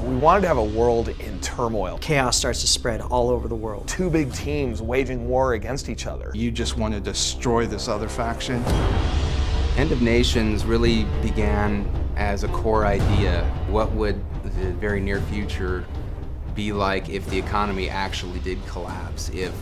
We wanted to have a world in turmoil. Chaos starts to spread all over the world. Two big teams waging war against each other. You just want to destroy this other faction. End of Nations really began as a core idea. What would the very near future be like if the economy actually did collapse? If,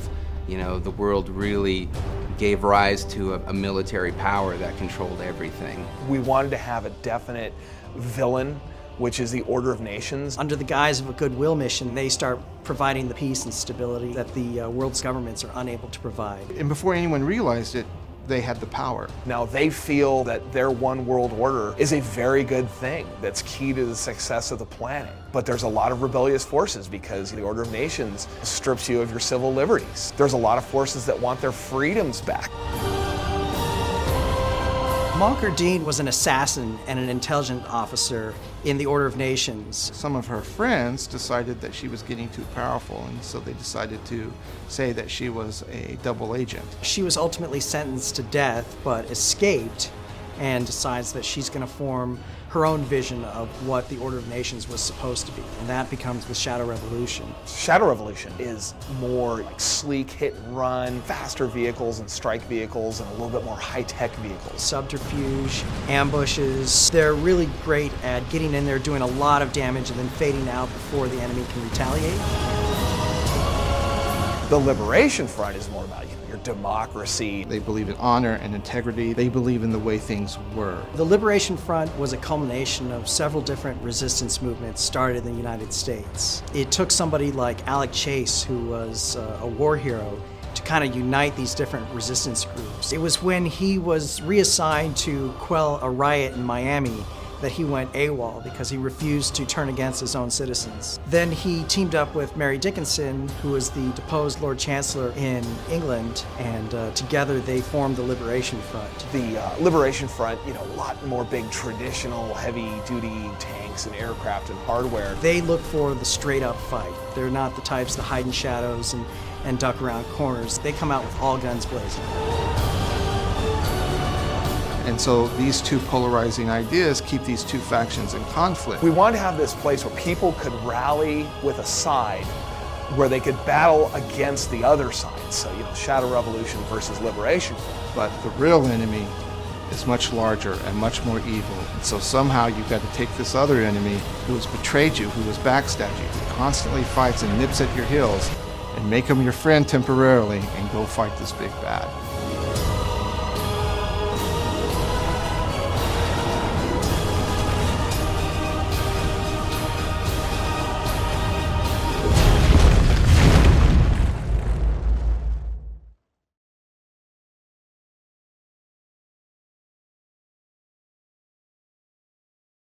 the world really gave rise to a military power that controlled everything? We wanted to have a definite villain, which is the Order of Nations. Under the guise of a goodwill mission, they start providing the peace and stability that the world's governments are unable to provide. And before anyone realized it, they had the power. Now they feel that their one world order is a very good thing that's key to the success of the planet. But there's a lot of rebellious forces because the Order of Nations strips you of your civil liberties. There's a lot of forces that want their freedoms back. Moncur Dean was an assassin and an intelligence officer in the Order of Nations. Some of her friends decided that she was getting too powerful, and so they decided to say that she was a double agent. She was ultimately sentenced to death, but escaped and decides that she's going to form her own vision of what the Order of Nations was supposed to be, and that becomes the Shadow Revolution. Shadow Revolution is more like sleek hit and run, faster vehicles and strike vehicles, and a little bit more high-tech vehicles. Subterfuge, ambushes, they're really great at getting in there, doing a lot of damage, and then fading out before the enemy can retaliate. The Liberation Front is more about your democracy. They believe in honor and integrity. They believe in the way things were. The Liberation Front was a culmination of several different resistance movements started in the United States. It took somebody like Alec Chase, who was a war hero, to kind of unite these different resistance groups. It was when he was reassigned to quell a riot in Miami that he went AWOL because he refused to turn against his own citizens. Then he teamed up with Mary Dickinson, who was the deposed Lord Chancellor in England, and together they formed the Liberation Front. The Liberation Front, a lot more big traditional heavy-duty tanks and aircraft and hardware. They look for the straight-up fight. They're not the types that hide in shadows and duck around corners. They come out with all guns blazing. And so these two polarizing ideas keep these two factions in conflict. We wanted to have this place where people could rally with a side where they could battle against the other side. So, Shadow Revolution versus Liberation. But the real enemy is much larger and much more evil. And so somehow you've got to take this other enemy who has betrayed you, who has backstabbed you, who constantly fights and nips at your heels, and make him your friend temporarily and go fight this big bad.